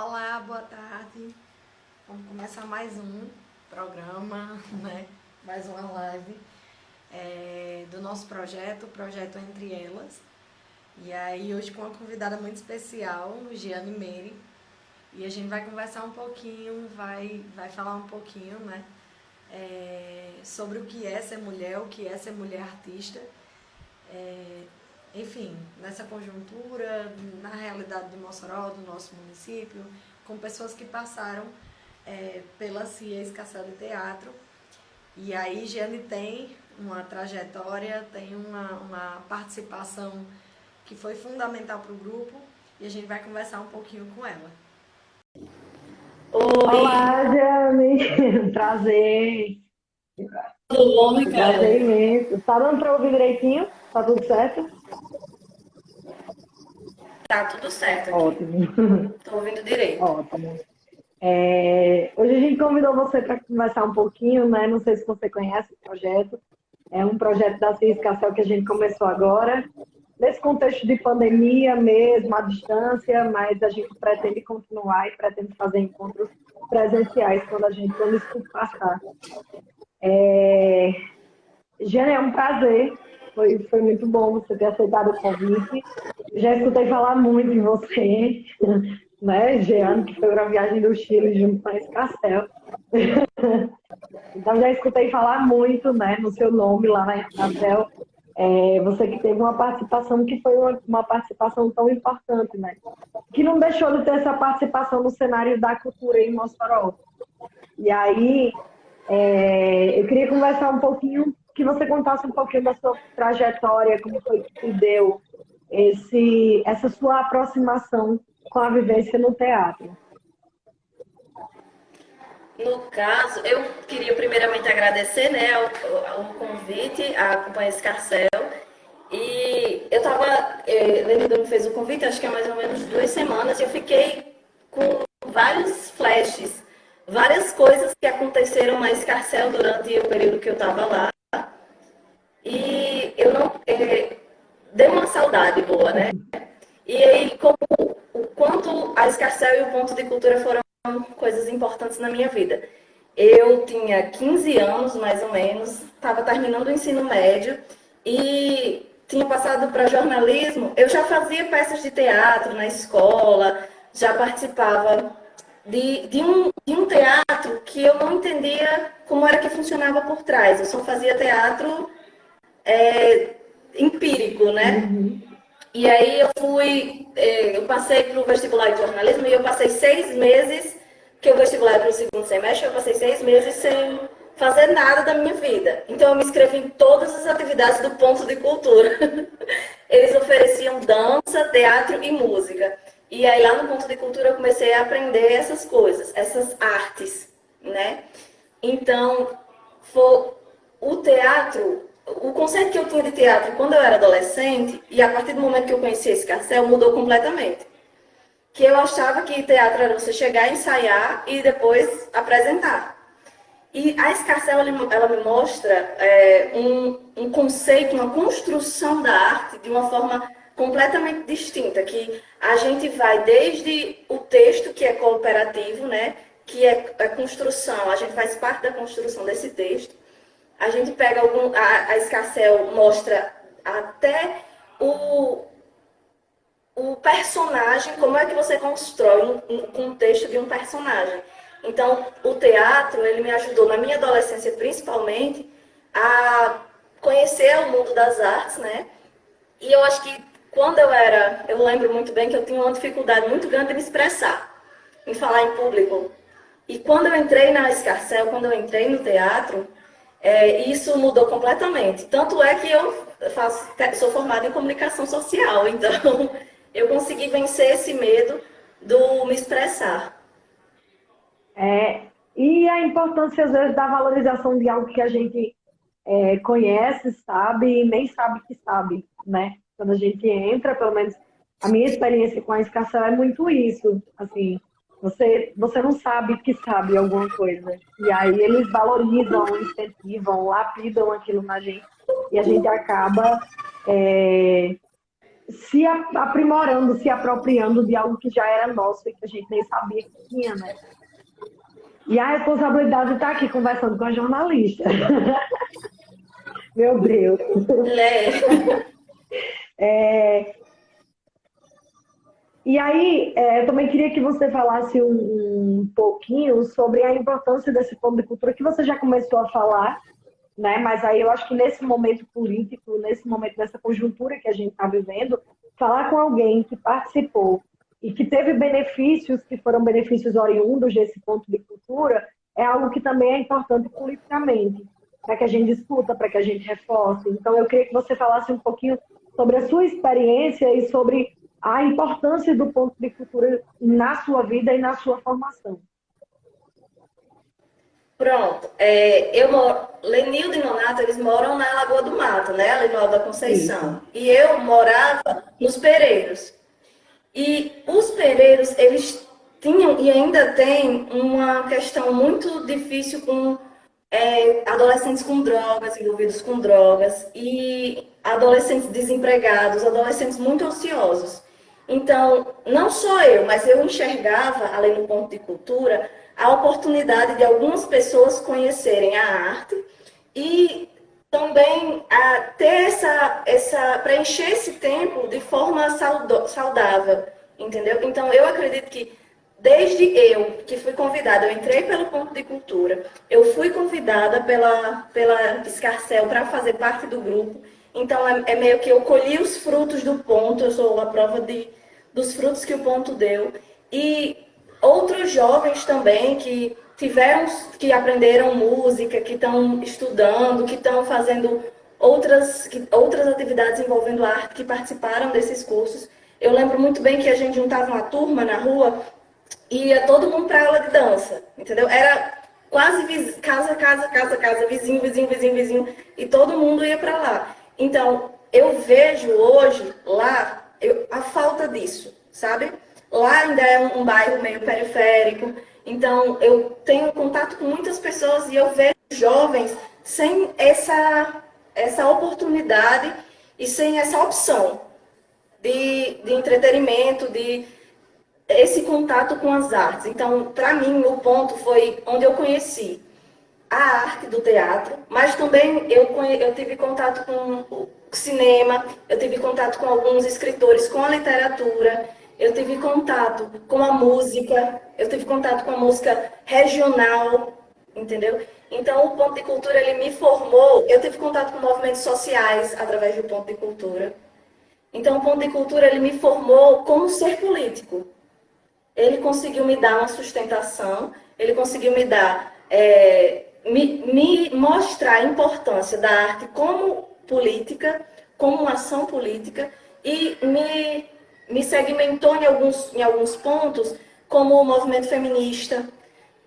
Olá, boa tarde. Vamos começar mais um programa, né? Mais uma live do nosso projeto, o Projeto Entre Elas. E aí, hoje com uma convidada muito especial, Giane Meire. E a gente vai conversar um pouquinho, vai falar um pouquinho, né? Sobre o que é ser mulher, o que é ser mulher artista. Enfim, nessa conjuntura, na realidade de Mossoró, do nosso município, com pessoas que passaram pela CIA Escarcel de Teatro. E aí, Giane tem uma trajetória, tem uma participação que foi fundamental para o grupo e a gente vai conversar um pouquinho com ela. Oi, Olá, Jane. Prazer. tudo bom, Ricardo? Prazer imenso. Tá dando para ouvir direitinho? Tá tudo certo? Tá tudo certo aqui. Ótimo. Tô ouvindo direito. Ótimo. Hoje a gente convidou você para conversar um pouquinho, né? Não sei se você conhece o projeto. É um projeto da Cis Cacel que a gente começou agora, nesse contexto de pandemia mesmo, à distância, mas a gente pretende continuar e pretende fazer encontros presenciais quando isso tudo passar. Jane, é um prazer. Foi muito bom você ter aceitado o convite. Já escutei falar muito de você, né, Jeane, que foi para a viagem do Chile junto com esse Castelo. Então, já escutei falar muito, né, no seu nome lá na Castelo. Você que teve uma participação que foi uma participação tão importante, né? Que não deixou de ter essa participação no cenário da cultura em Mossoró. E aí, eu queria conversar um pouquinho, que você contasse um pouquinho da sua trajetória, como foi que se deu essa sua aproximação com a vivência no teatro. No caso, eu queria primeiramente agradecer, né, o convite à Companhia Escarcel. E eu tava, Lenildo me fez o convite, acho que há mais ou menos 2 semanas, e eu fiquei com vários flashes, várias coisas que aconteceram na Escarcel durante o período que eu estava lá. E eu não. Deu uma saudade boa, né? E aí, como o quanto a Escarcel e o Ponto de Cultura foram coisas importantes na minha vida. Eu tinha 15 anos, mais ou menos, estava terminando o ensino médio e tinha passado para jornalismo. Eu já fazia peças de teatro na escola, já participava de um teatro que eu não entendia como era que funcionava por trás. Eu só fazia teatro empírico, né? Uhum. E aí eu passei para o vestibular de jornalismo e eu passei 6 meses, que o vestibular é para o segundo semestre, eu passei 6 meses sem fazer nada da minha vida. Então eu me inscrevi em todas as atividades do Ponto de Cultura. Eles ofereciam dança, teatro e música. E aí lá no Ponto de Cultura eu comecei a aprender essas coisas, essas artes, né? Então, foi, o teatro, o conceito que eu tinha de teatro quando eu era adolescente, e a partir do momento que eu conheci esse Escarcel, mudou completamente. Que eu achava que teatro era você chegar, ensaiar e depois apresentar. E a Escarcel, ela me mostra um conceito, uma construção da arte de uma forma completamente distinta, que a gente vai desde o texto, que é cooperativo, né, que é a construção, a gente faz parte da construção desse texto. A gente pega a Escarcel mostra até o, o personagem, como é que você constrói um contexto de um personagem. Então, o teatro, ele me ajudou, na minha adolescência principalmente, a conhecer o mundo das artes, né? E eu acho que eu lembro muito bem que eu tinha uma dificuldade muito grande de me expressar, em falar em público. E quando eu entrei na Escarcel, quando eu entrei no teatro, isso mudou completamente. Tanto é que sou formada em comunicação social, então eu consegui vencer esse medo do me expressar. E a importância, às vezes, da valorização de algo que a gente conhece, sabe, e nem sabe que sabe, né? Quando a gente entra, pelo menos a minha experiência com a escassez é muito isso, assim, você não sabe que sabe alguma coisa, e aí eles valorizam, incentivam, lapidam aquilo na gente, e a gente acaba se aprimorando, se apropriando de algo que já era nosso e que a gente nem sabia que tinha, né? E a responsabilidade está aqui conversando com a jornalista. Meu Deus. E aí, eu também queria que você falasse um pouquinho sobre a importância desse ponto de cultura que você já começou a falar, né? Mas aí eu acho que nesse momento político, nesse momento dessa conjuntura que a gente está vivendo, falar com alguém que participou e que teve benefícios, que foram benefícios oriundos desse ponto de cultura, é algo que também é importante politicamente, para que a gente discuta, para que a gente reforce. Então, eu queria que você falasse um pouquinho sobre a sua experiência e sobre a importância do ponto de cultura na sua vida e na sua formação. Pronto. Lenildo e Nonato, eles moram na Lagoa do Mato, né? Ali no Alto da Conceição. Sim. E eu morava nos Pereiros. E os Pereiros, eles tinham e ainda têm uma questão muito difícil com adolescentes com drogas, envolvidos com drogas, e adolescentes desempregados, adolescentes muito ansiosos. Então, não só eu, mas eu enxergava, além do ponto de cultura, a oportunidade de algumas pessoas conhecerem a arte e também ter preencher esse tempo de forma saudável, entendeu? Então, eu acredito que desde eu que fui convidada, eu entrei pelo ponto de cultura, eu fui convidada pela Escarcel para fazer parte do grupo, então é meio que eu colhi os frutos do ponto, eu sou a prova dos frutos que o ponto deu, e outros jovens também que aprenderam música, que estão estudando, que estão fazendo outras atividades envolvendo arte, que participaram desses cursos. Eu lembro muito bem que a gente juntava uma turma na rua e ia todo mundo para aula de dança, entendeu? Era quase casa, vizinho, e todo mundo ia para lá. Então, eu vejo hoje lá a falta disso, sabe? Lá ainda é um bairro meio periférico, então eu tenho contato com muitas pessoas e eu vejo jovens sem essa oportunidade e sem essa opção de entretenimento, de esse contato com as artes. Então, para mim, o ponto foi onde eu conheci a arte do teatro, mas também eu tive contato com o cinema, eu tive contato com alguns escritores, com a literatura, eu tive contato com a música, eu tive contato com a música regional, entendeu? Então, o ponto de cultura, ele me formou, eu tive contato com movimentos sociais através do ponto de cultura. Então, o ponto de cultura, ele me formou como ser político. Ele conseguiu me dar uma sustentação, ele conseguiu me dar, me mostrar a importância da arte como política, como uma ação política, e me segmentou em alguns pontos, como o movimento feminista,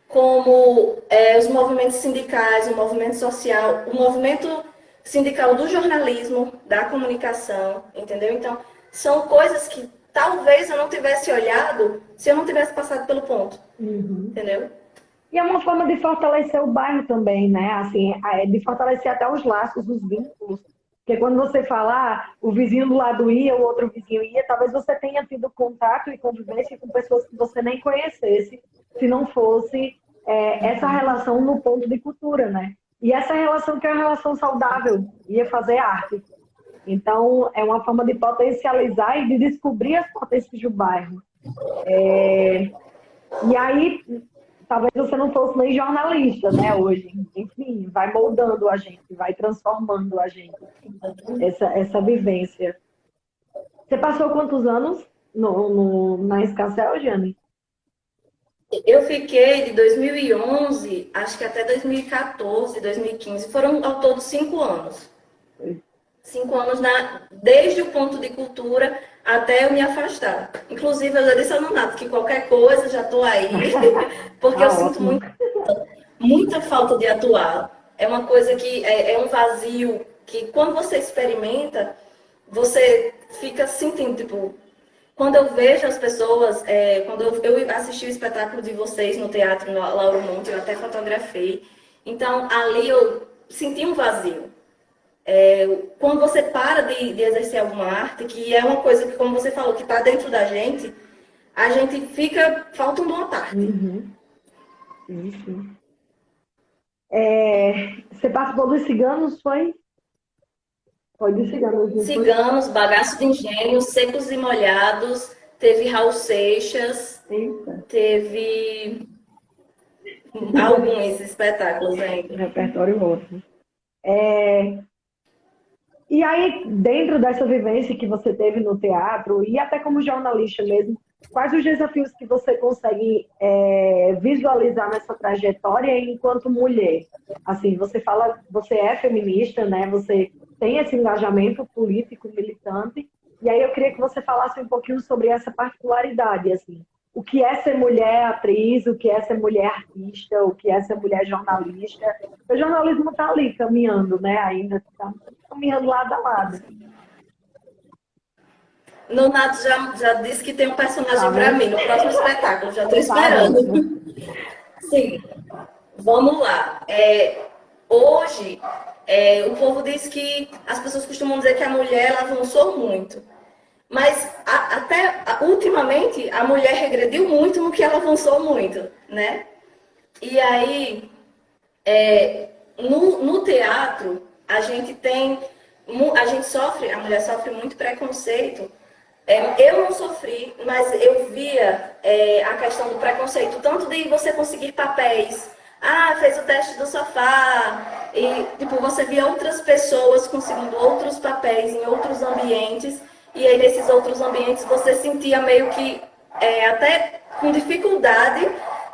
como os movimentos sindicais, o movimento social, o movimento sindical do jornalismo, da comunicação, entendeu? Então, são coisas que talvez eu não tivesse olhado se eu não tivesse passado pelo ponto, entendeu? E é uma forma de fortalecer o bairro também, né? Assim, de fortalecer até os laços, os vínculos. Porque quando você fala, o vizinho do lado ia, o outro vizinho ia, talvez você tenha tido contato e convivência com pessoas que você nem conhecesse, se não fosse essa relação no ponto de cultura, né? E essa relação que é uma relação saudável, ia fazer arte. Então, é uma forma de potencializar e de descobrir as potências do bairro. E aí, talvez você não fosse nem jornalista, né, hoje. Enfim, vai moldando a gente, vai transformando a gente. Essa vivência. Você passou quantos anos na Escarcel, Jane? Eu fiquei de 2011, acho que até 2014, 2015. Foram ao todo 5 anos. 5 anos desde o ponto de cultura até eu me afastar. Inclusive, eu já disse ao Nonato que qualquer coisa, já estou aí, porque eu sinto muita falta de atuar. É uma coisa que é um vazio que, quando você experimenta, você fica sentindo, tipo... Quando eu vejo as pessoas, quando eu assisti o espetáculo de vocês no teatro, no Lauro Monte, eu até fotografei. Então, ali eu senti um vazio. Quando você para de exercer alguma arte, que é uma coisa que, como você falou, que está dentro da gente, a gente fica faltando uma parte. Uhum. Sim, sim. Você participou dos Ciganos, foi? Foi dos Ciganos, não foi? Ciganos, Bagaço de Engenho, Secos e Molhados, teve Raul Seixas, Eita. teve alguns espetáculos ainda. Repertório ótimo. E aí, dentro dessa vivência que você teve no teatro, e até como jornalista mesmo, quais os desafios que você consegue visualizar nessa trajetória enquanto mulher? Assim, você fala, você é feminista, né? Você tem esse engajamento político, militante, e aí eu queria que você falasse um pouquinho sobre essa particularidade, assim. O que é ser mulher atriz, o que é ser mulher artista, o que é ser mulher jornalista. O jornalismo está ali caminhando, né? Ainda está caminhando lado a lado. Nonato já disse que tem um personagem para mim no próximo espetáculo, já estou esperando. Sim, vamos lá. Hoje, o povo diz que as pessoas costumam dizer que a mulher ela avançou muito. Mas ultimamente a mulher regrediu muito no que ela avançou muito, né? E aí, no teatro, a mulher sofre muito preconceito. Eu não sofri, mas eu via a questão do preconceito, tanto de você conseguir papéis. Fez o teste do sofá, e tipo, você via outras pessoas conseguindo outros papéis em outros ambientes, e aí nesses outros ambientes você sentia meio que até com dificuldade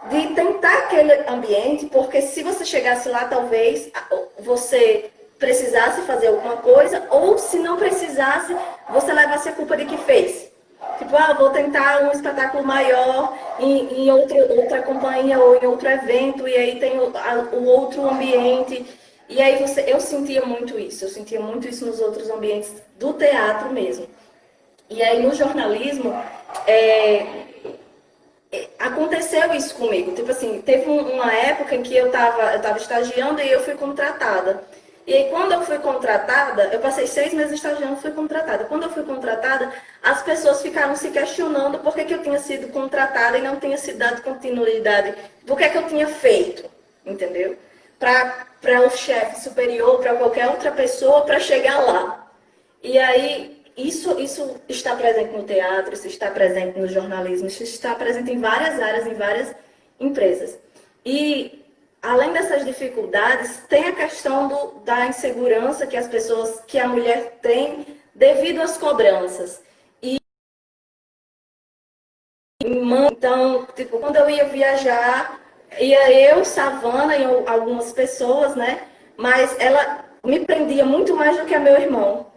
de tentar aquele ambiente, porque se você chegasse lá, talvez você precisasse fazer alguma coisa, ou se não precisasse, você levasse a culpa de que fez. Tipo, vou tentar um espetáculo maior em outra companhia ou em outro evento, e aí tem o outro ambiente. E aí eu sentia muito isso nos outros ambientes do teatro mesmo. E aí no jornalismo, aconteceu isso comigo. Tipo assim, teve uma época em que eu tava estagiando e eu fui contratada. E aí, quando eu fui contratada, eu passei 6 meses estagiando e fui contratada. Quando eu fui contratada, as pessoas ficaram se questionando por que eu tinha sido contratada e não tinha sido dado continuidade do que eu tinha feito, entendeu? Para o chefe superior, para qualquer outra pessoa, para chegar lá. E aí, isso está presente no teatro, isso está presente no jornalismo, isso está presente em várias áreas, em várias empresas. E além dessas dificuldades, tem a questão da insegurança que a mulher tem devido às cobranças. Então, tipo, quando eu ia viajar, ia eu, Savana e algumas pessoas, né? Mas ela me prendia muito mais do que a meu irmão.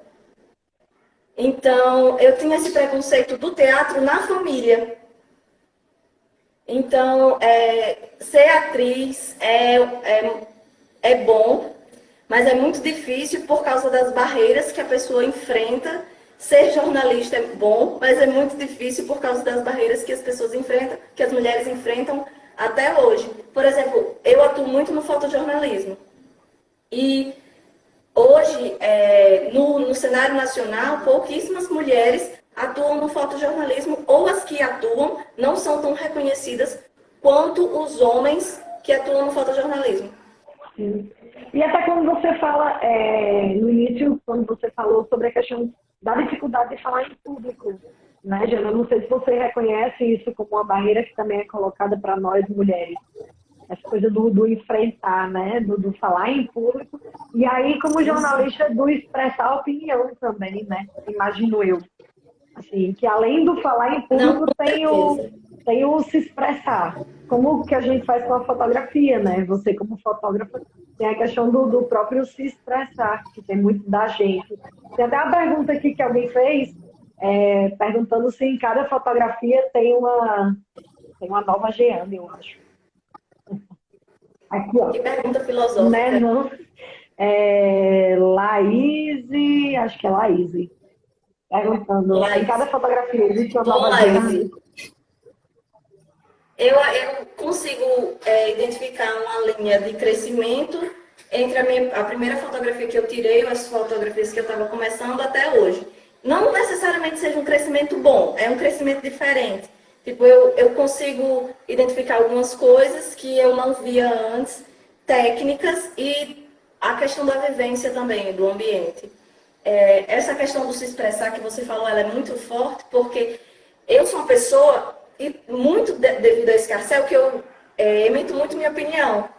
Então, eu tinha esse preconceito do teatro na família. Então, ser atriz é bom, mas é muito difícil por causa das barreiras que a pessoa enfrenta. Ser jornalista é bom, mas é muito difícil por causa das barreiras que as pessoas enfrentam, que as mulheres enfrentam até hoje. Por exemplo, eu atuo muito no fotojornalismo. E hoje, no cenário nacional, pouquíssimas mulheres atuam no fotojornalismo, ou as que atuam não são tão reconhecidas quanto os homens que atuam no fotojornalismo. Sim. E até quando você fala, no início, quando você falou sobre a questão da dificuldade de falar em público, né, Jana? Eu não sei se você reconhece isso como uma barreira que também é colocada para nós mulheres. Essa coisa do enfrentar, né? Do falar em público. E aí, como jornalista, do expressar opinião também, né? Imagino eu. Assim, que além do falar em público, tem o se expressar. Como que a gente faz com a fotografia, né? Você, como fotógrafa, tem a questão do próprio se expressar, que tem muito da gente. Tem até uma pergunta aqui que alguém fez, perguntando se em cada fotografia tem uma nova Jeane, eu acho. Aqui, ó. Que pergunta filosófica. Né, não? Laís, acho que é Laís. Perguntando, em cada fotografia existe uma nova Jeane? Eu consigo identificar uma linha de crescimento entre a primeira fotografia que eu tirei, as fotografias que eu estava começando até hoje. Não necessariamente seja um crescimento bom, é um crescimento diferente. Tipo, eu consigo identificar algumas coisas que eu não via antes, técnicas e a questão da vivência também, do ambiente. Essa questão do se expressar que você falou, ela é muito forte, porque eu sou uma pessoa, e muito devido a esse escarcéu, que eu emito muito minha opinião.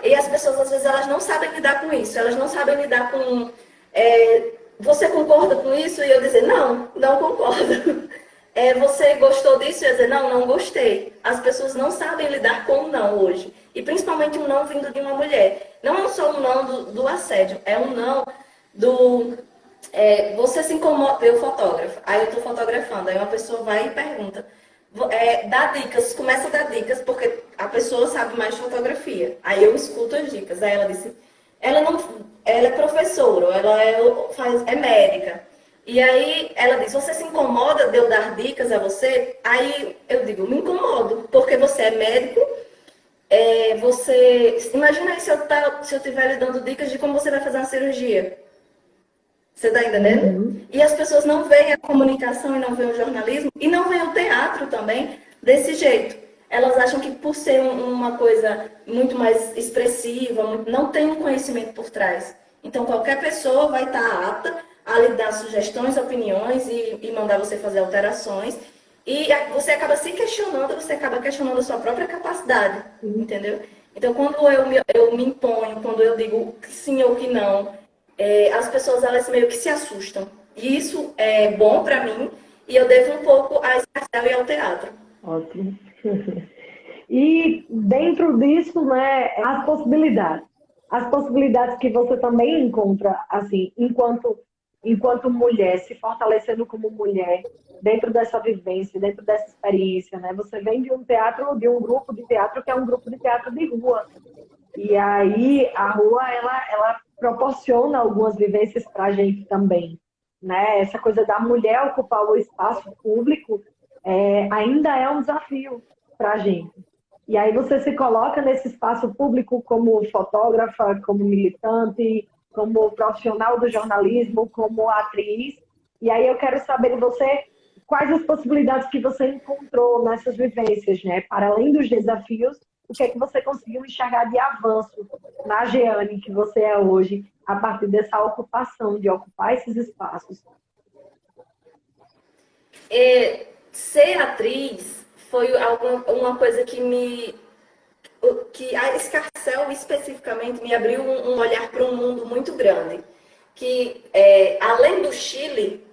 E as pessoas, às vezes, elas não sabem lidar com isso, elas não sabem lidar com... você concorda com isso? E eu dizer, não concordo. Você gostou disso? E eu dizer, não gostei. As pessoas não sabem lidar com o não hoje. E principalmente um não vindo de uma mulher. Não é só um não do assédio, é um não do... você se incomoda, eu fotógrafo, aí eu estou fotografando, aí uma pessoa vai e pergunta, dá dicas, começa a dar dicas, porque a pessoa sabe mais de fotografia. Aí eu escuto as dicas. Aí ela disse, ela é professora, ela é médica. E aí ela diz, você se incomoda de eu dar dicas a você? Aí eu digo, me incomodo, porque você é médico, imagina aí se eu estiver lhe dando dicas de como você vai fazer uma cirurgia. Você está entendendo? Uhum. E as pessoas não veem a comunicação e não veem o jornalismo e não veem o teatro também desse jeito. Elas acham que por ser uma coisa muito mais expressiva, não tem um conhecimento por trás. Então qualquer pessoa vai estar apta a lhe dar sugestões, opiniões e mandar você fazer alterações. E você acaba se questionando, você acaba questionando a sua própria capacidade, entendeu? Então quando eu me imponho, quando eu digo que sim ou que não, as pessoas elas meio que se assustam. E isso é bom para mim e eu devo um pouco a escarcéu e ao teatro. Ótimo. E dentro disso, né, as possibilidades. As possibilidades que você também encontra, assim, enquanto mulher, se fortalecendo como mulher, dentro dessa vivência, dentro dessa experiência, né? Você vem de um teatro, de um grupo de teatro que é um grupo de teatro de rua. E aí a rua, ela proporciona algumas vivências para a gente também, né? Essa coisa da mulher ocupar o espaço público ainda é um desafio para a gente. E aí você se coloca nesse espaço público como fotógrafa, como militante, como profissional do jornalismo, como atriz. E aí eu quero saber de você quais as possibilidades que você encontrou nessas vivências, né? Para além dos desafios, o que é que você conseguiu enxergar de avanço na Jeane que você é hoje, a partir dessa ocupação, de ocupar esses espaços? Ser atriz foi uma coisa que a escarcéu especificamente me abriu um olhar para um mundo muito grande. Que além do Chile,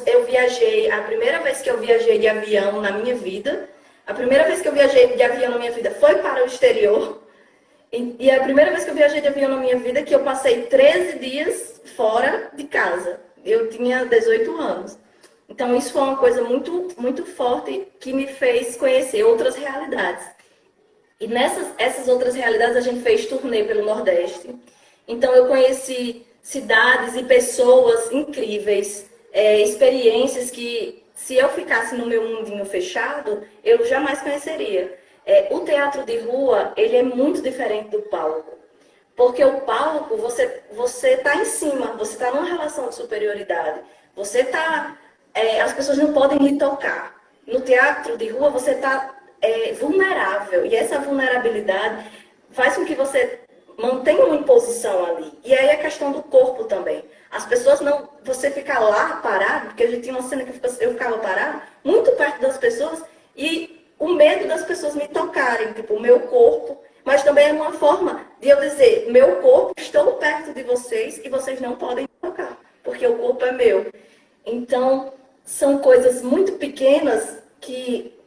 eu viajei, a primeira vez que eu viajei de avião na minha vida, a primeira vez que eu viajei de avião na minha vida foi para o exterior. E a primeira vez que eu viajei de avião na minha vida que eu passei 13 dias fora de casa. Eu tinha 18 anos. Então isso foi uma coisa muito, muito forte que me fez conhecer outras realidades. E essas outras realidades a gente fez turnê pelo Nordeste. Então eu conheci cidades e pessoas incríveis, experiências que se eu ficasse no meu mundinho fechado, eu jamais conheceria. O teatro de rua, ele é muito diferente do palco. Porque o palco, você está em cima, você está numa relação de superioridade. As pessoas não podem lhe tocar. No teatro de rua, você está vulnerável. E essa vulnerabilidade faz com que você mantenha uma imposição ali. E aí a questão do corpo também. As pessoas não... Você fica lá parado, porque a gente tinha uma cena que eu ficava parado, muito perto das pessoas, e o medo das pessoas me tocarem, tipo, o meu corpo. Mas também é uma forma de eu dizer, meu corpo, estou perto de vocês e vocês não podem me tocar, porque o corpo é meu. Então, são coisas muito pequenas que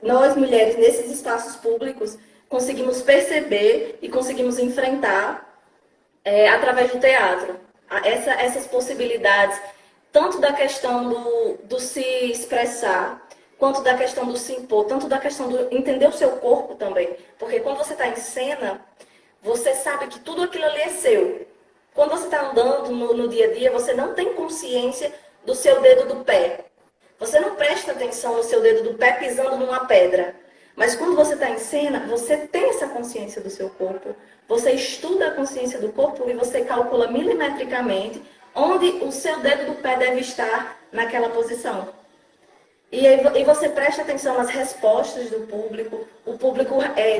nós, mulheres, nesses espaços públicos, conseguimos perceber e conseguimos enfrentar através do teatro. Essas possibilidades, tanto da questão do se expressar, quanto da questão do se impor, tanto da questão do entender o seu corpo também. Porque quando você está em cena, você sabe que tudo aquilo ali é seu. Quando você está andando no dia a dia, você não tem consciência do seu dedo do pé. Você não presta atenção no seu dedo do pé pisando numa pedra. Mas quando você está em cena, você tem essa consciência do seu corpo, você estuda a consciência do corpo e você calcula milimetricamente onde o seu dedo do pé deve estar naquela posição. E você presta atenção nas respostas do público, o público,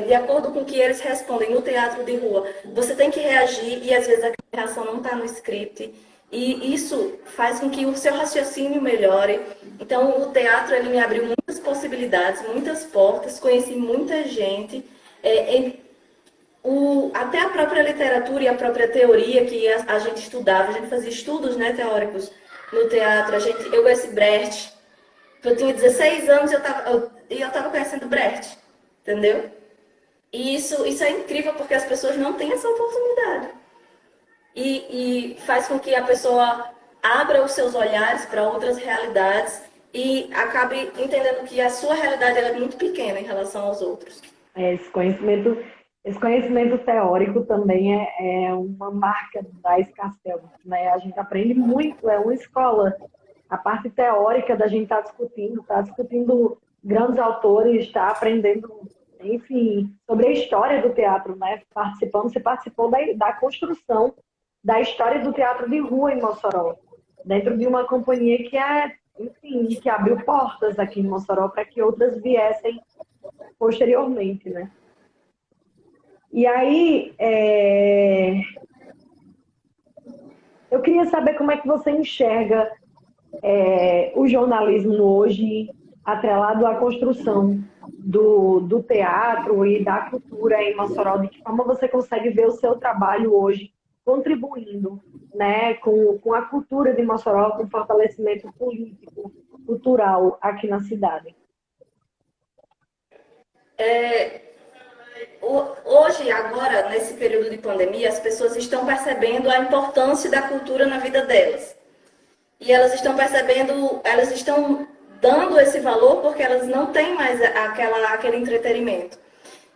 de acordo com o que eles respondem no teatro de rua, você tem que reagir e às vezes a reação não está no script. E isso faz com que o seu raciocínio melhore. Então, o teatro ele me abriu muitas possibilidades, muitas portas, conheci muita gente. Até a própria literatura e a própria teoria que a gente estudava, a gente fazia estudos, né, teóricos no teatro. Eu conheci Brecht. Eu tinha 16 anos e eu estava conhecendo Brecht, entendeu? E isso é incrível porque as pessoas não têm essa oportunidade. E faz com que a pessoa abra os seus olhares para outras realidades e acabe entendendo que a sua realidade é muito pequena em relação aos outros. Esse conhecimento teórico também é uma marca da Escarcel, né? A gente aprende muito, é uma escola. A parte teórica da gente está discutindo grandes autores, está aprendendo, enfim, sobre a história do teatro, né? Você participou da construção da história do teatro de rua em Mossoró, dentro de uma companhia que abriu portas aqui em Mossoró para que outras viessem posteriormente, né? E aí, eu queria saber como é que você enxerga o jornalismo hoje atrelado à construção do teatro e da cultura em Mossoró, de que forma você consegue ver o seu trabalho hoje contribuindo, né, com a cultura de Mossoró, com o fortalecimento político, cultural aqui na cidade? Hoje, agora, nesse período de pandemia, as pessoas estão percebendo a importância da cultura na vida delas. E elas estão percebendo, elas estão dando esse valor porque elas não têm mais aquele entretenimento.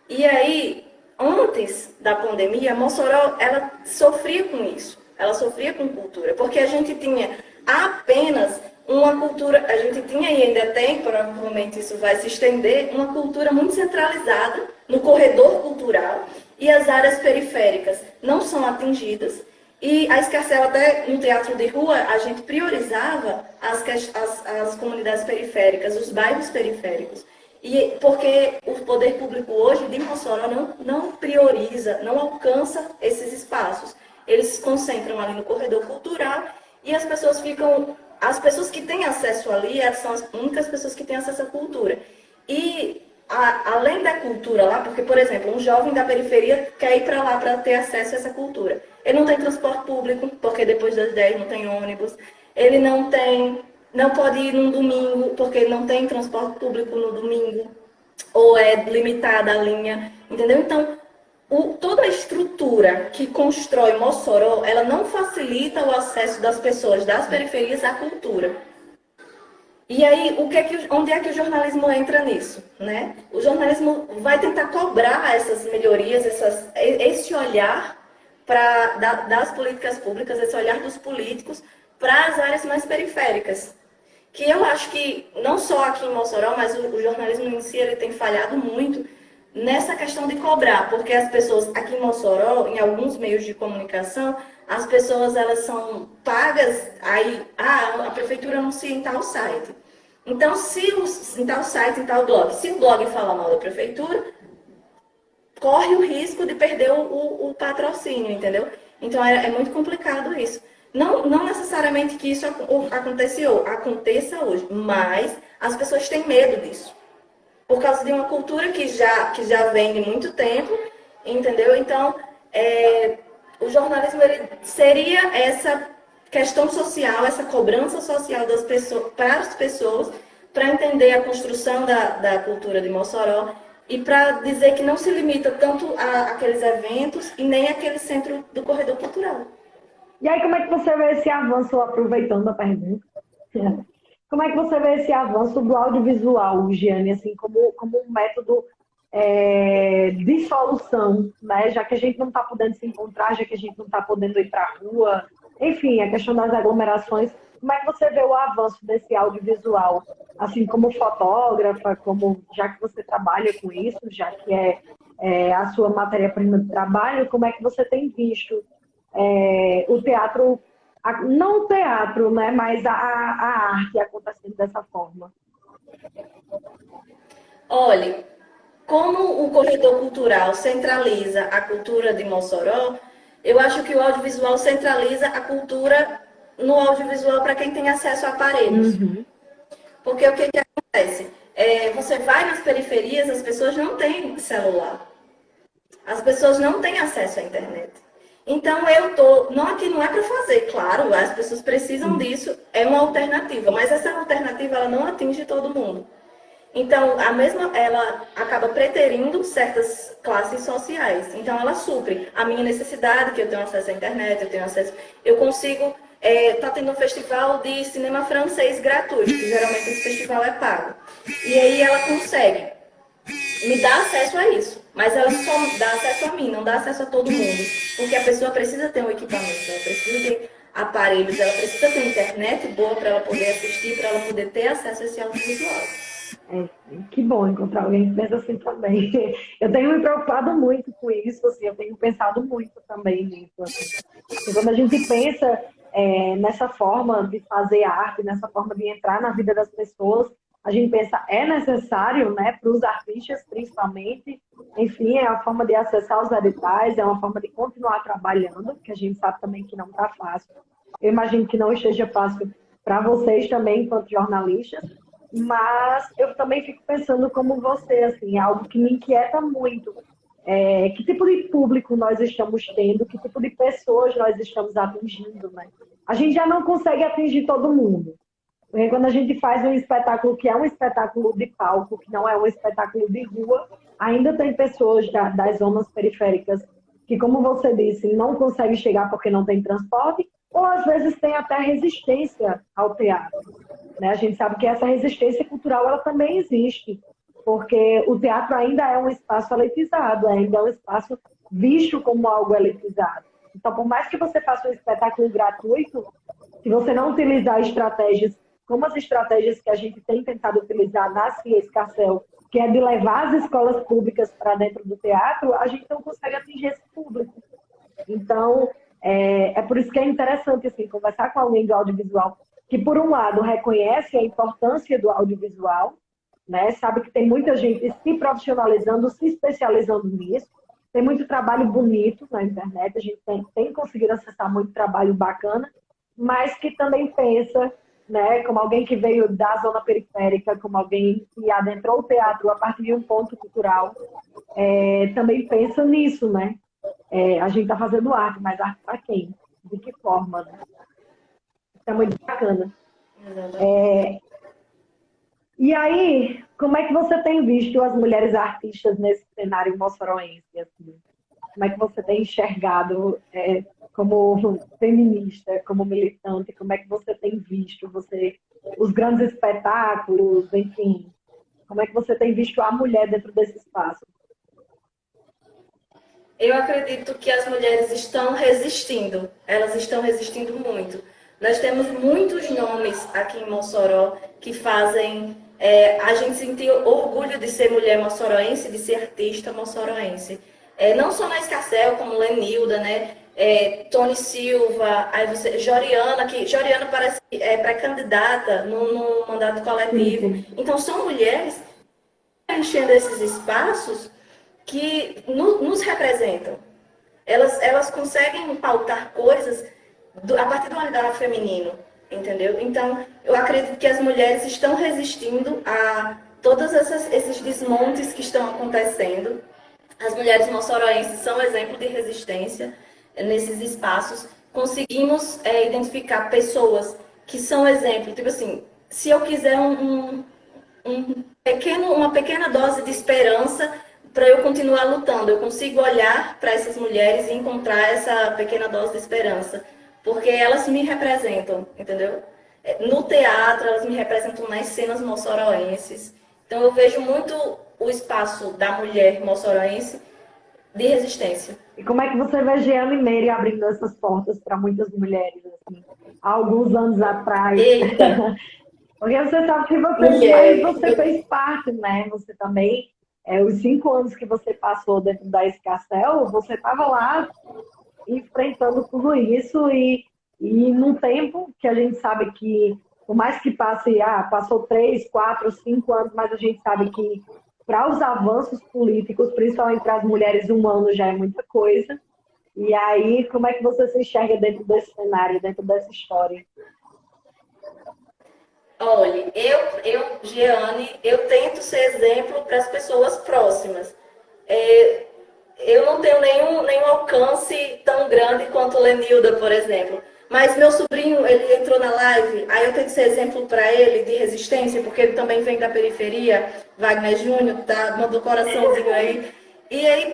E aí, antes da pandemia, Mossoró, ela sofria com isso. Ela sofria com cultura, porque a gente tinha apenas uma cultura, a gente tinha e ainda tem, provavelmente isso vai se estender, uma cultura muito centralizada no corredor cultural e as áreas periféricas não são atingidas. E a Escarcel, até no teatro de rua, a gente priorizava as comunidades periféricas, os bairros periféricos. E porque o poder público hoje de Mossoró não prioriza, não alcança esses espaços. Eles se concentram ali no corredor cultural e as pessoas que têm acesso ali são as únicas pessoas que têm acesso à cultura. E além da cultura lá, porque, por exemplo, um jovem da periferia quer ir para lá para ter acesso a essa cultura. Ele não tem transporte público, porque depois das 10 não tem ônibus. Ele não pode ir num domingo, porque não tem transporte público no domingo. Ou é limitada a linha, entendeu? Então, toda a estrutura que constrói Mossoró, ela não facilita o acesso das pessoas das periferias à cultura. E aí, onde é que o jornalismo entra nisso, né? O jornalismo vai tentar cobrar essas melhorias, esse olhar das políticas públicas, esse olhar dos políticos para as áreas mais periféricas. Que eu acho que, não só aqui em Mossoró, mas o jornalismo em si ele tem falhado muito nessa questão de cobrar, porque as pessoas aqui em Mossoró, em alguns meios de comunicação, as pessoas elas são pagas, aí a prefeitura anuncia em tal site. Então, em tal site, em tal blog, se o blog fala mal da prefeitura, corre o risco de perder o patrocínio, entendeu? Então, é muito complicado isso. Não necessariamente que isso aconteça hoje, mas as pessoas têm medo disso. Por causa de uma cultura que já vem de muito tempo, entendeu? Então, o jornalismo ele seria essa questão social, essa cobrança social das pessoas, para as pessoas, para entender a construção da cultura de Mossoró e para dizer que não se limita tanto àqueles eventos e nem àquele centro do corredor cultural. E aí, como é que você vê esse avanço, aproveitando a pergunta, como é que você vê esse avanço do audiovisual, Giane, assim, como um método de solução, né? Já que a gente não está podendo se encontrar, já que a gente não está podendo ir para a rua, enfim, a questão das aglomerações, como é que você vê o avanço desse audiovisual? Assim, como fotógrafa, já que você trabalha com isso, já que é a sua matéria-prima de trabalho, como é que você tem visto o teatro, não o teatro, né, mas a arte acontecendo dessa forma? Olha, como o corredor cultural centraliza a cultura de Mossoró, eu acho que o audiovisual centraliza a cultura no audiovisual para quem tem acesso a aparelhos. Uhum. Porque o que acontece? Você vai nas periferias, as pessoas não têm celular. As pessoas não têm acesso à internet. Então, aqui não é para fazer, claro, as pessoas precisam disso, é uma alternativa, mas essa alternativa ela não atinge todo mundo. Então, ela acaba preterindo certas classes sociais. Então, ela supre a minha necessidade, que eu tenho acesso à internet, eu consigo, tá tendo um festival de cinema francês gratuito, que geralmente esse festival é pago. E aí ela consegue me dar acesso a isso, mas ela só dá acesso a mim, não dá acesso a todo mundo, porque a pessoa precisa ter um equipamento, ela precisa ter aparelhos, ela precisa ter internet boa para ela poder assistir, para ela poder ter acesso a esse audiovisual. Que bom encontrar alguém que pensa assim também. Eu tenho me preocupado muito com isso, assim, eu tenho pensado muito também nisso. Assim. E quando a gente pensa nessa forma de fazer arte, nessa forma de entrar na vida das pessoas, a gente pensa, é necessário, né, para os artistas principalmente, enfim, é a forma de acessar os editais, é uma forma de continuar trabalhando, que a gente sabe também que não está fácil. Eu imagino que não esteja fácil para vocês também, enquanto jornalistas, mas eu também fico pensando como você, assim, é algo que me inquieta muito. Que tipo de público nós estamos tendo, que tipo de pessoas nós estamos atingindo, né? A gente já não consegue atingir todo mundo. Porque quando a gente faz um espetáculo que é um espetáculo de palco, que não é um espetáculo de rua, ainda tem pessoas das zonas periféricas que, como você disse, não conseguem chegar porque não tem transporte, ou às vezes tem até resistência ao teatro. Né? A gente sabe que essa resistência cultural ela também existe, porque o teatro ainda é um espaço elitizado, ainda é um espaço visto como algo elitizado. Então, por mais que você faça um espetáculo gratuito, se você não utilizar estratégias como as estratégias que a gente tem tentado utilizar na CIA Escarcel, que é de levar as escolas públicas para dentro do teatro, a gente não consegue atingir esse público. Então, é por isso que é interessante assim, conversar com alguém do audiovisual que, por um lado, reconhece a importância do audiovisual, né? Sabe que tem muita gente se profissionalizando, se especializando nisso, tem muito trabalho bonito na internet, a gente tem conseguido acessar muito trabalho bacana, mas que também pensa, né, como alguém que veio da zona periférica, como alguém que adentrou o teatro a partir de um ponto cultural, também pensa nisso, né? A gente está fazendo arte, mas arte para quem? De que forma? Né? Isso é muito bacana. E aí, como é que você tem visto as mulheres artistas nesse cenário moçoroense? Assim? Como é que você tem enxergado como feminista, como militante? Como é que você tem visto os grandes espetáculos, enfim? Como é que você tem visto a mulher dentro desse espaço? Eu acredito que as mulheres estão resistindo. Elas estão resistindo muito. Nós temos muitos nomes aqui em Mossoró que fazem a gente sentir orgulho de ser mulher moçoroense, de ser artista moçoroense. Não só na Escarcel, como Lenilda, né? Tony Silva, aí Joriana, que Joriana parece pré-candidata no mandato coletivo. Sim. Então, são mulheres enchendo esses espaços que nos representam. Elas conseguem pautar coisas a partir do olhar feminino, entendeu? Então, eu acredito que as mulheres estão resistindo a todos esses desmontes que estão acontecendo. As mulheres moçoroenses são exemplo de resistência nesses espaços. Conseguimos identificar pessoas que são exemplo. Tipo assim, se eu quiser uma pequena dose de esperança para eu continuar lutando, eu consigo olhar para essas mulheres e encontrar essa pequena dose de esperança. Porque elas me representam, entendeu? No teatro, elas me representam nas cenas moçoroenses. Então, eu vejo muito o espaço da mulher moçoroense de resistência. E como é que você vê Jeane Meire abrindo essas portas para muitas mulheres, assim, há alguns anos atrás? Eita, Porque você sabe que mas mulher, você fez parte, né? Você também, os 5 anos que você passou dentro da Escarcel, você estava lá enfrentando tudo isso e num tempo que a gente sabe que, por mais que passou 3, 4, 5 anos, mas a gente sabe que para os avanços políticos, principalmente para as mulheres, 1 ano já é muita coisa. E aí, como é que você se enxerga dentro desse cenário, dentro dessa história? olha, Jeane, eu tento ser exemplo para as pessoas próximas. É, eu não tenho nenhum alcance tão grande quanto Lenilda, por exemplo. Mas meu sobrinho, ele entrou na live, aí eu tenho que ser exemplo para ele de resistência, porque ele também vem da periferia, Wagner Júnior, tá, mandou coraçãozinho aí. E aí,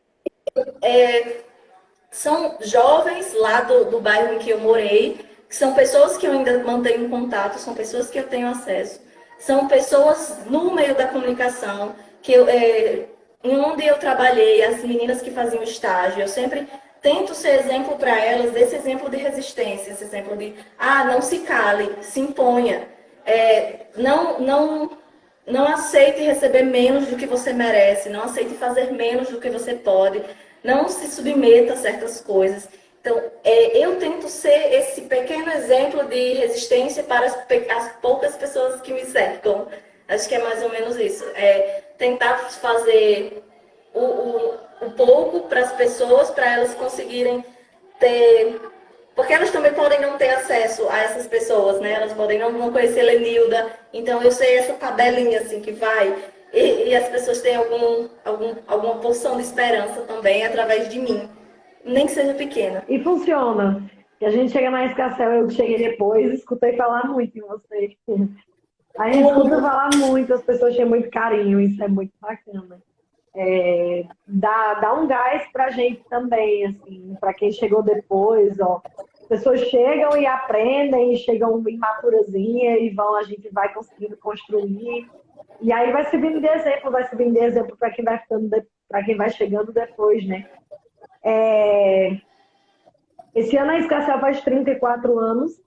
são jovens lá do bairro em que eu morei, que são pessoas que eu ainda mantenho contato, são pessoas que eu tenho acesso, são pessoas no meio da comunicação, em onde eu trabalhei, as meninas que faziam estágio, eu sempre tento ser exemplo para elas, esse exemplo de resistência, esse exemplo de, não se cale, se imponha, não aceite receber menos do que você merece, não aceite fazer menos do que você pode, não se submeta a certas coisas. Então, eu tento ser esse pequeno exemplo de resistência para as poucas pessoas que me cercam. Acho que é mais ou menos isso. Tentar fazer o pouco para as pessoas, para elas conseguirem ter. Porque elas também podem não ter acesso a essas pessoas, né? Elas podem não conhecer Lenilda. Então, eu sei essa tabelinha assim que vai. E as pessoas têm alguma porção de esperança também através de mim. Nem que seja pequena. E funciona. E a gente chega na Escarcel, eu que cheguei depois, escutei falar muito em você. A gente escuta falar muito, as pessoas têm muito carinho, isso é muito bacana. Dá um gás pra gente também, assim, para quem chegou depois, ó. As pessoas chegam e aprendem, chegam imaturazinha e a gente vai conseguindo construir. E aí vai servindo de exemplo para quem vai ficando, para quem vai chegando depois, né? Esse ano a Escarcel faz 34 anos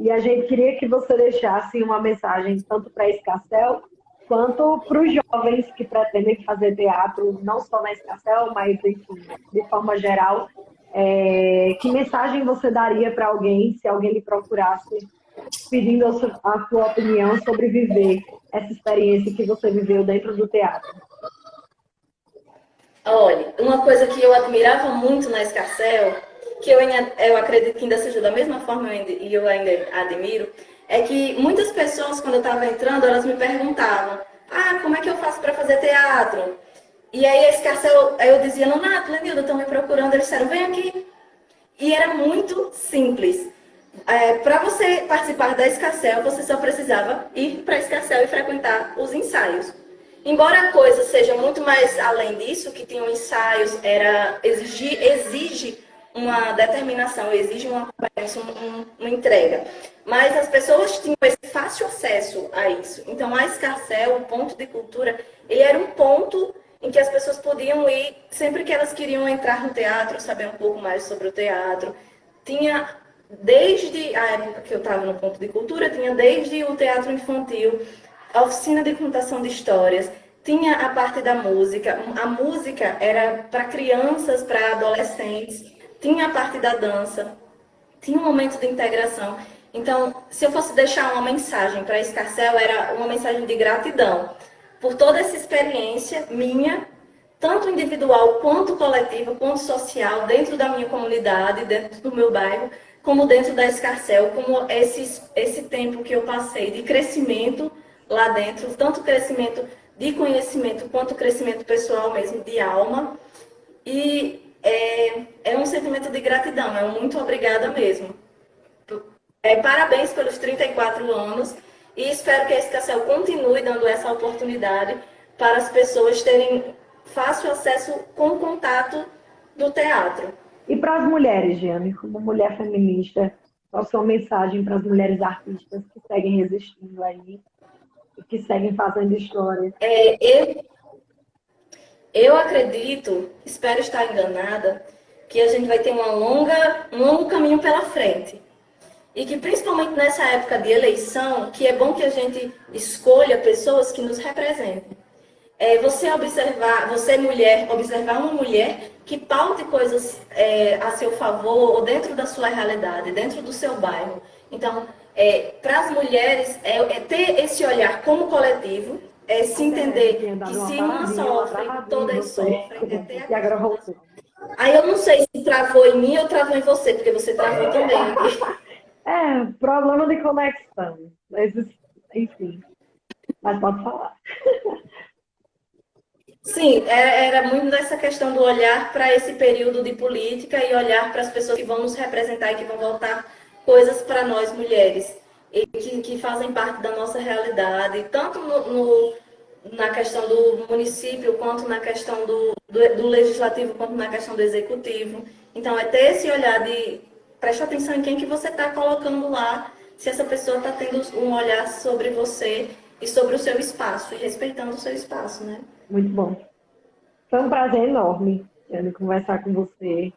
e a gente queria que você deixasse uma mensagem tanto para a Escarcel quanto para os jovens que pretendem fazer teatro, não só na Escarcel, mas, enfim, de forma geral. Que mensagem você daria para alguém se alguém lhe procurasse pedindo a sua opinião sobre viver essa experiência que você viveu dentro do teatro? Olha, uma coisa que eu admirava muito na Escarcel, que eu acredito que ainda seja da mesma forma e eu ainda admiro, é que muitas pessoas, quando eu estava entrando, elas me perguntavam: como é que eu faço para fazer teatro? E aí a Escarcel, aí eu dizia: Nonato, Lenilda, estão me procurando. Eles disseram: vem aqui. E era muito simples. Para você participar da Escarcel, você só precisava ir para a Escarcel e frequentar os ensaios. Embora a coisa seja muito mais além disso, que tinham ensaios, exige uma determinação, exige uma entrega. Mas as pessoas tinham esse fácil acesso a isso. Então, a Escarcel, o ponto de cultura, ele era um ponto em que as pessoas podiam ir sempre que elas queriam entrar no teatro, saber um pouco mais sobre o teatro. Tinha, desde a época que eu estava no ponto de cultura, tinha desde o teatro infantil, a oficina de contação de histórias, tinha a parte da música. A música era para crianças, para adolescentes, tinha a parte da dança, tinha um momento de integração. Então, se eu fosse deixar uma mensagem para a Escarcel, era uma mensagem de gratidão por toda essa experiência minha, tanto individual quanto coletiva, quanto social, dentro da minha comunidade, dentro do meu bairro, como dentro da Escarcel, como esse tempo que eu passei de crescimento lá dentro, tanto crescimento de conhecimento quanto crescimento pessoal mesmo, de alma. E é um sentimento de gratidão, é um muito obrigada mesmo. Parabéns pelos 34 anos e espero que a Escarcel continue dando essa oportunidade para as pessoas terem fácil acesso com o contato do teatro. E para as mulheres, Jeane, como mulher feminista, qual a sua mensagem para as mulheres artistas que seguem resistindo aí e que seguem fazendo história? Eu acredito, espero estar enganada, que a gente vai ter um longo caminho pela frente. E que principalmente nessa época de eleição, que é bom que a gente escolha pessoas que nos representem. Você mulher, observar uma mulher que paute coisas a seu favor ou dentro da sua realidade, dentro do seu bairro. Então, para as mulheres, ter esse olhar como coletivo, se entender que se uma sofre, todas sofrem. E agora voltou. Aí eu não sei se travou em mim ou travou em você, porque você travou também. Problema de conexão. Enfim, mas pode falar. Sim, era muito dessa questão do olhar para esse período de política e olhar para as pessoas que vão nos representar e que vão voltar coisas para nós mulheres, e que fazem parte da nossa realidade, tanto na questão do município, quanto na questão do legislativo, quanto na questão do executivo. Então, é ter esse olhar de prestar atenção em quem que você está colocando lá, se essa pessoa está tendo um olhar sobre você e sobre o seu espaço, e respeitando o seu espaço, né? Muito bom. Foi um prazer enorme, Jane, conversar com você.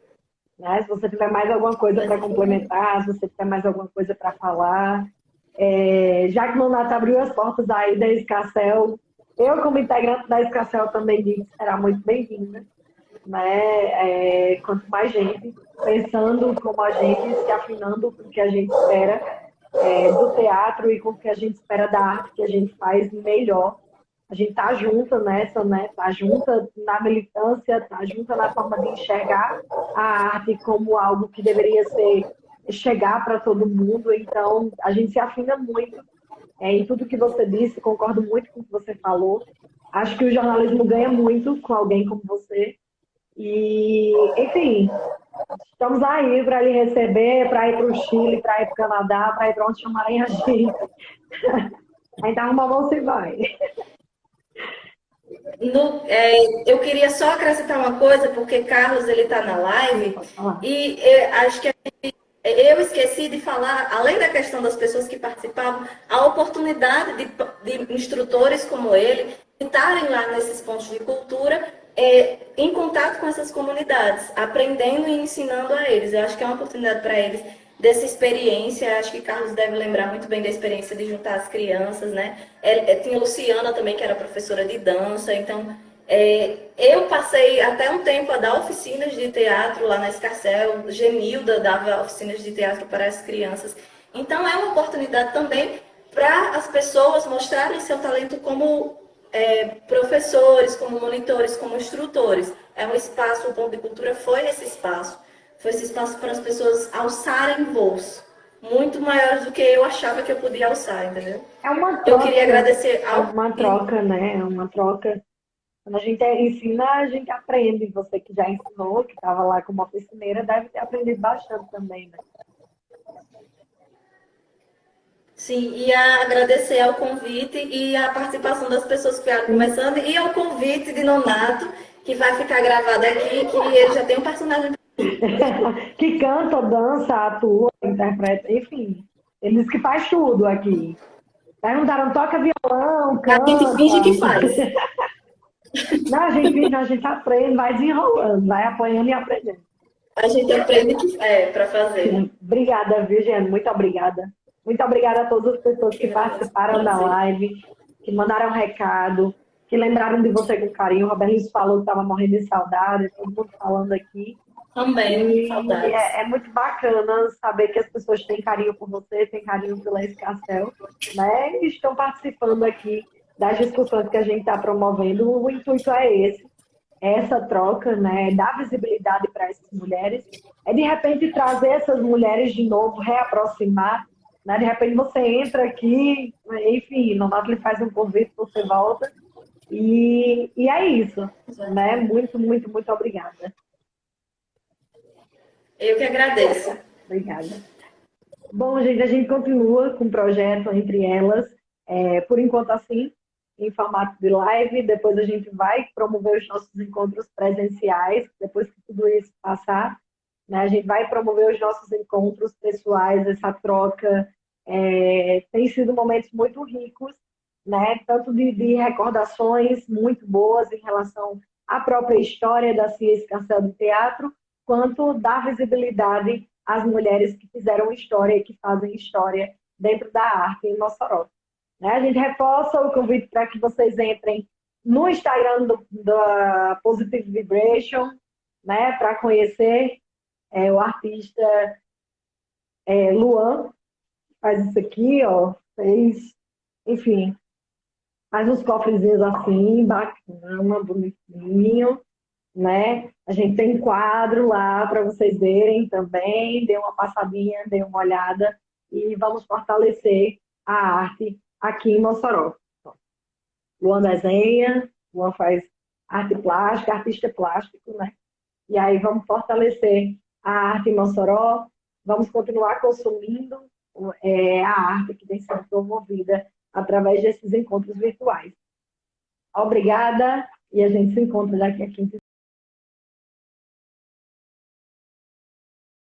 Né? Se você tiver mais alguma coisa para complementar, se você tiver mais alguma coisa para falar. Já que o Nonato abriu as portas aí da Escacel, eu, como integrante da Escacel, também digo que será muito bem-vinda. Né? Quanto mais gente pensando como a gente, se afinando com o que a gente espera do teatro e com o que a gente espera da arte que a gente faz melhor. A gente tá junta nessa, né? Tá junta na militância, tá junta na forma de enxergar a arte como algo que deveria chegar para todo mundo. Então, a gente se afina muito em tudo que você disse, concordo muito com o que você falou. Acho que o jornalismo ganha muito com alguém como você. E, enfim, estamos aí para lhe receber, para ir para o Chile, para ir para o Canadá, para ir para onde chamarem a gente. Ainda arruma a mão se vai. Eu queria só acrescentar uma coisa, porque Carlos ele está na live, e acho que eu esqueci de falar, além da questão das pessoas que participavam, a oportunidade de instrutores como ele estarem lá nesses pontos de cultura, em contato com essas comunidades, aprendendo e ensinando a eles. Eu acho que é uma oportunidade para eles dessa experiência. Acho que Carlos deve lembrar muito bem da experiência de juntar as crianças, né? Tinha Luciana também, que era professora de dança. Então, eu passei até um tempo a dar oficinas de teatro lá na Escarcel. Genilda dava oficinas de teatro para as crianças. Então, é uma oportunidade também para as pessoas mostrarem seu talento como professores, como monitores, como instrutores. É um espaço, o Ponto de Cultura foi esse espaço. Foi esse espaço para as pessoas alçarem voos muito maiores do que eu achava que eu podia alçar, entendeu? É uma troca. Eu queria agradecer ao... É uma troca, né? É uma troca. Quando a gente ensina, a gente aprende. Você que já ensinou, que estava lá como oficineira, deve ter aprendido bastante também, né? Sim, e agradecer ao convite e a participação das pessoas que vieram conversando, e ao convite de Nonato, que vai ficar gravado aqui, que ele já tem um personagem que canta, dança, atua, interpreta, enfim. Ele diz que faz tudo aqui. Perguntaram, toca violão, canta. A gente finge que faz. Não, a gente aprende, vai desenrolando, vai apanhando e aprendendo. A gente aprende para fazer. Obrigada, viu, Giane? Muito obrigada. Muito obrigada a todas as pessoas que participaram da live, que mandaram recado, que lembraram de você com carinho. O Roberto Luiz falou que estava morrendo de saudade, todo mundo falando aqui. Também, saudades. É muito bacana saber que as pessoas têm carinho por você, têm carinho pela Escacel, né? E estão participando aqui das discussões que a gente está promovendo. O intuito é esse, essa troca, né? Dar visibilidade para essas mulheres, de repente trazer essas mulheres de novo, reaproximar, né? De repente você entra aqui, enfim, Nonato lhe faz um convite, você volta, e é isso, né? Muito, muito, muito obrigada. Eu que agradeço. Obrigada. Bom, gente, a gente continua com o projeto Entre Elas, por enquanto assim, em formato de live. Depois a gente vai promover os nossos encontros presenciais, depois que tudo isso passar, né, a gente vai promover os nossos encontros pessoais, essa troca. Tem sido momentos muito ricos, né, tanto de recordações muito boas em relação a própria história da Cia Escarcel do Teatro, quanto dar visibilidade às mulheres que fizeram história e que fazem história dentro da arte em Mossoró. Né? A gente reforça o convite para que vocês entrem no Instagram da Positive Vibration, né, para conhecer o artista Luan, faz isso aqui, ó, fez, enfim, faz uns cofrezinhos assim, bacana, bonitinho, né? A gente tem quadro lá para vocês verem também, dê uma passadinha, dê uma olhada e vamos fortalecer a arte aqui em Mossoró. Luan desenha, Luan faz arte plástica, artista plástico, né? E aí vamos fortalecer a arte em Mossoró, vamos continuar consumindo a arte que tem sido promovida através desses encontros virtuais. Obrigada e a gente se encontra daqui a 15 dias.